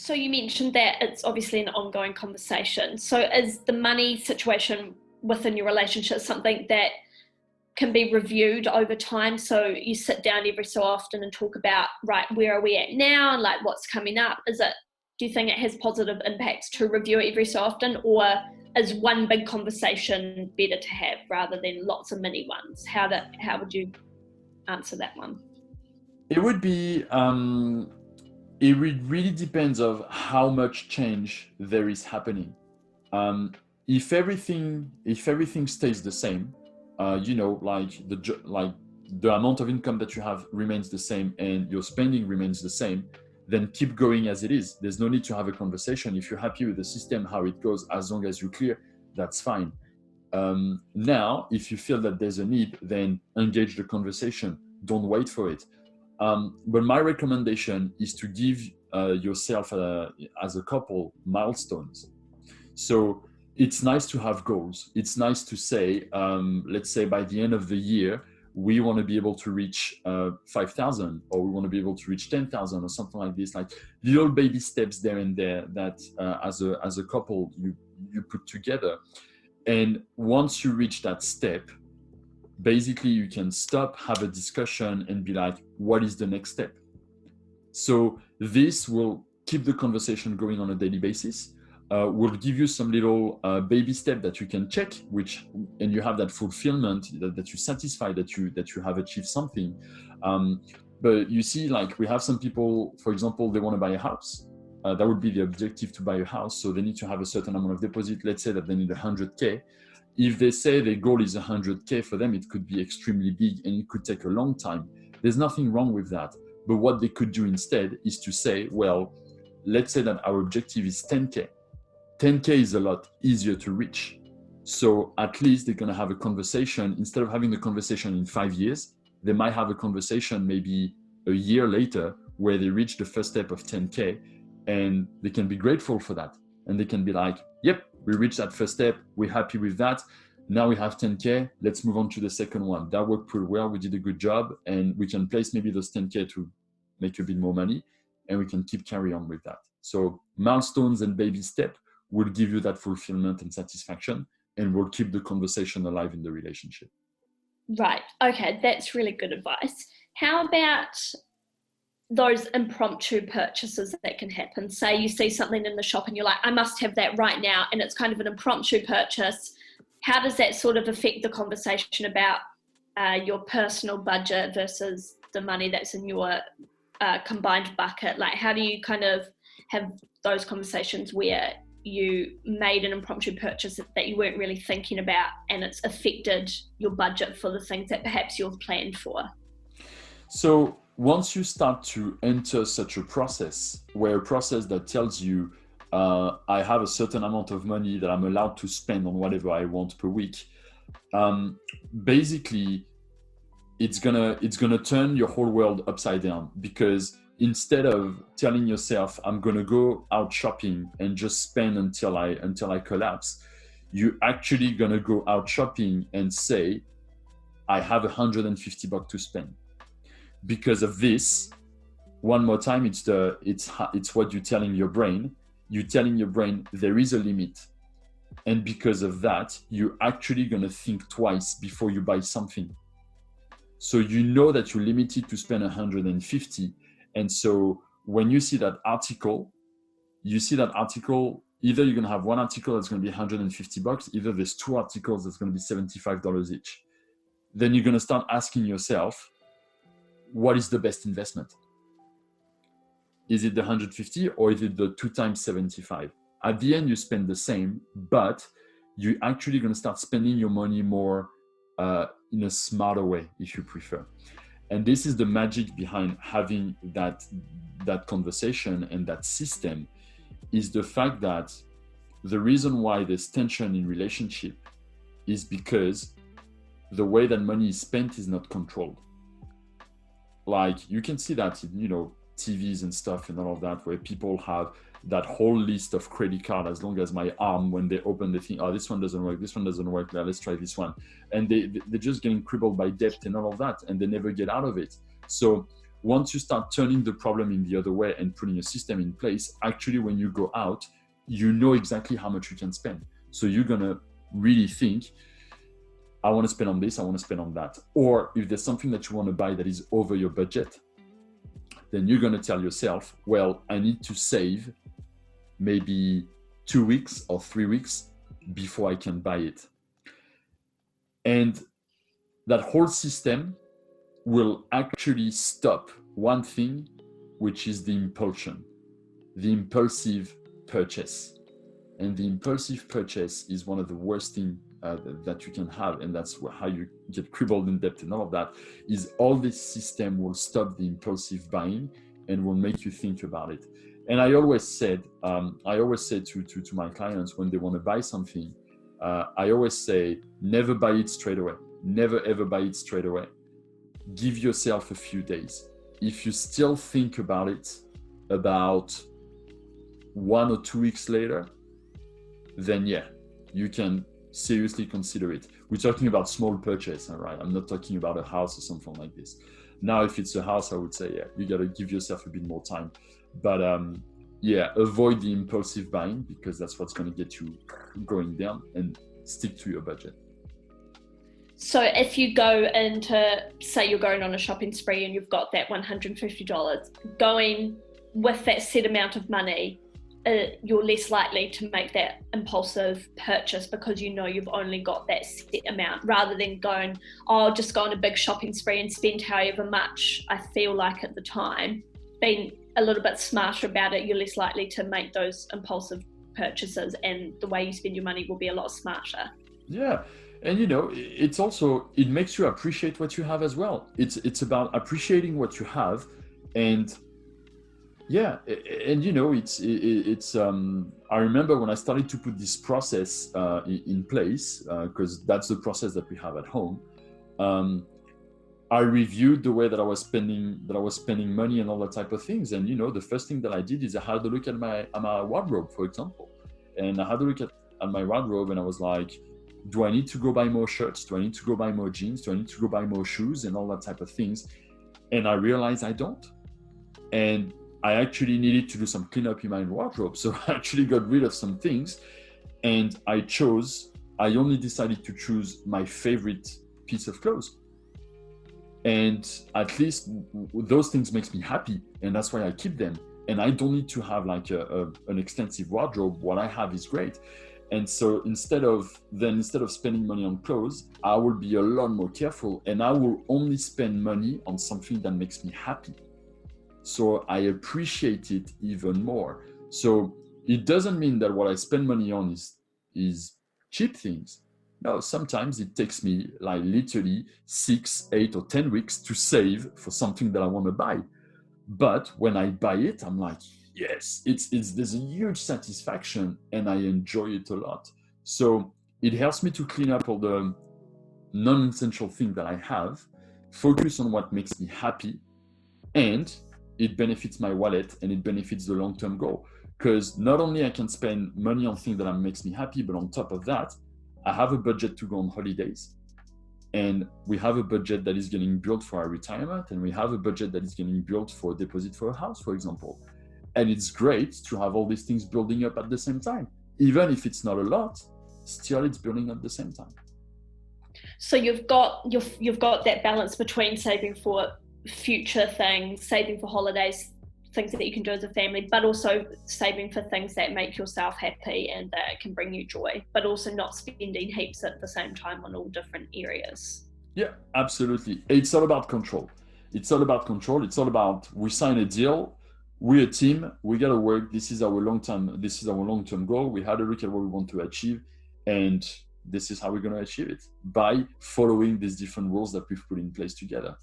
So you mentioned that it's obviously an ongoing conversation. So is the money situation within your relationship something that can be reviewed over time? So you sit down every so often and talk about, right, where are we at now, and like what's coming up? Do you think it has positive impacts to review it every so often, or is one big conversation better to have rather than lots of mini ones? How would you answer that one? It would be it really depends of how much change there is happening. If everything stays the same, like the amount of income that you have remains the same and your spending remains the same, then keep going as it is. There's no need to have a conversation. If you're happy with the system, how it goes, as long as you're clear, that's fine. Now, if you feel that there's a need, then engage the conversation. Don't wait for it. But my recommendation is to give yourself, as a couple, milestones. So it's nice to have goals. It's nice to say, let's say by the end of the year, we want to be able to reach 5,000, or we want to be able to reach 10,000, or something like this, like little baby steps there and there that as a couple you put together. And once you reach that step, basically you can stop, have a discussion, and be like, what is the next step? So this will keep the conversation going on a daily basis. Will give you some little baby step that you can check, and you have that fulfillment, that you're satisfied that you have achieved something. But you see, like we have some people, for example, they want to buy a house. That would be the objective, to buy a house. So they need to have a certain amount of deposit. Let's say that they need 100K. If they say their goal is 100K, for them, it could be extremely big and it could take a long time. There's nothing wrong with that. But what they could do instead is to say, well, let's say that our objective is 10K. 10K is a lot easier to reach. So at least they're going to have a conversation. Instead of having the conversation in 5 years, they might have a conversation maybe a year later where they reach the first step of 10K, and they can be grateful for that. And they can be like, yep, we reached that first step. We're happy with that. Now we have 10K. Let's move on to the second one. That worked pretty well. We did a good job, and we can place maybe those 10K to make a bit more money, and we can carry on with that. So milestones and baby step will give you that fulfillment and satisfaction, and will keep the conversation alive in the relationship. Right. Okay. That's really good advice. How about those impromptu purchases that can happen? Say you see something in the shop and you're like, I must have that right now. And it's kind of an impromptu purchase. How does that sort of affect the conversation about your personal budget versus the money that's in your combined bucket? Like, how do you kind of have those conversations where you made an impromptu purchase that you weren't really thinking about, and it's affected your budget for the things that perhaps you've planned for? So once you start to enter such a process that tells you, I have a certain amount of money that I'm allowed to spend on whatever I want per week, basically it's gonna turn your whole world upside down. Because instead of telling yourself, I'm gonna go out shopping and just spend until I collapse, you're actually gonna go out shopping and say, I have $150 to spend. Because of this, one more time, it's what you're telling your brain. You're telling your brain there is a limit. And because of that, you're actually gonna think twice before you buy something. So you know that you're limited to spend 150. And so when you see that article, either you're going to have one article that's going to be $150, either there's two articles that's going to be $75 each. Then you're going to start asking yourself, what is the best investment? Is it the 150 or is it the 2 times 75? At the end, you spend the same, but you're actually going to start spending your money more in a smarter way, if you prefer. And this is the magic behind having that conversation and that system, is the fact that the reason why there's tension in relationship is because the way that money is spent is not controlled. Like you can see that in, TVs and stuff and all of that, where people have that whole list of credit card as long as my arm. When they open, they think, oh, this one doesn't work, now let's try this one. And they're just getting crippled by debt and all of that, and they never get out of it. So once you start turning the problem in the other way and putting a system in place, actually when you go out, you know exactly how much you can spend. So you're gonna really think, I want to spend on this, I want to spend on that. Or if there's something that you want to buy that is over your budget, then you're going to tell yourself, well, I need to save maybe 2 weeks or 3 weeks before I can buy it. And that whole system will actually stop one thing, which is the impulsion, the impulsive purchase. And the impulsive purchase is one of the worst things that you can have, and that's how you get crippled in debt and all of that, is all this system will stop the impulsive buying and will make you think about it. And I always said to my clients when they want to buy something, I always say, never buy it straight away. Never ever buy it straight away. Give yourself a few days. If you still think about it about 1 or 2 weeks later, then yeah, you can seriously consider it. We're talking about small purchase, all right? I'm not talking about a house or something like this. Now, if it's a house, I would say, yeah, you got to give yourself a bit more time. But yeah, avoid the impulsive buying, because that's what's going to get you going down, and stick to your budget. So if you go into, say you're going on a shopping spree and you've got that $150, going with that set amount of money, you're less likely to make that impulsive purchase because you know you've only got that set amount, rather than going, oh, I'll just go on a big shopping spree and spend however much I feel like at the time. Being a little bit smarter about it, you're less likely to make those impulsive purchases, and the way you spend your money will be a lot smarter. Yeah. And you know, it's also, it makes you appreciate what you have as well. It's about appreciating what you have. And yeah, and you know, it's I remember when I started to put this process in place, because that's the process that we have at home. I reviewed the way that I was spending money and all that type of things. And you know, the first thing that I did is I had a look at my wardrobe, for example. And I had a look at my wardrobe, and I was like, do I need to go buy more shirts? Do I need to go buy more jeans? Do I need to go buy more shoes and all that type of things? And I realized I don't. And I actually needed to do some cleanup in my wardrobe. So I actually got rid of some things, and I only decided to choose my favorite piece of clothes. And at least those things makes me happy, and that's why I keep them. And I don't need to have like an extensive wardrobe. What I have is great. And so instead of spending money on clothes, I will be a lot more careful, and I will only spend money on something that makes me happy. So I appreciate it even more. So it doesn't mean that what I spend money on is cheap things. No, sometimes it takes me like literally 6, 8, or 10 weeks to save for something that I want to buy. But when I buy it, I'm like, yes, there's a huge satisfaction, and I enjoy it a lot. So it helps me to clean up all the non-essential things that I have, focus on what makes me happy, and it benefits my wallet, and it benefits the long-term goal. Because not only I can spend money on things that makes me happy, but on top of that, I have a budget to go on holidays. And we have a budget that is getting built for our retirement, and we have a budget that is getting built for a deposit for a house, for example. And it's great to have all these things building up at the same time. Even if it's not a lot, still it's building up at the same time. So you've got that balance between saving for future things, saving for holidays, things that you can do as a family, but also saving for things that make yourself happy and that can bring you joy, but also not spending heaps at the same time on all different areas. Yeah, absolutely. It's all about control. It's all about, we sign a deal, we're a team, we got to work. This is our long-term goal. We had a look at what we want to achieve, and this is how we're going to achieve it, by following these different rules that we've put in place together.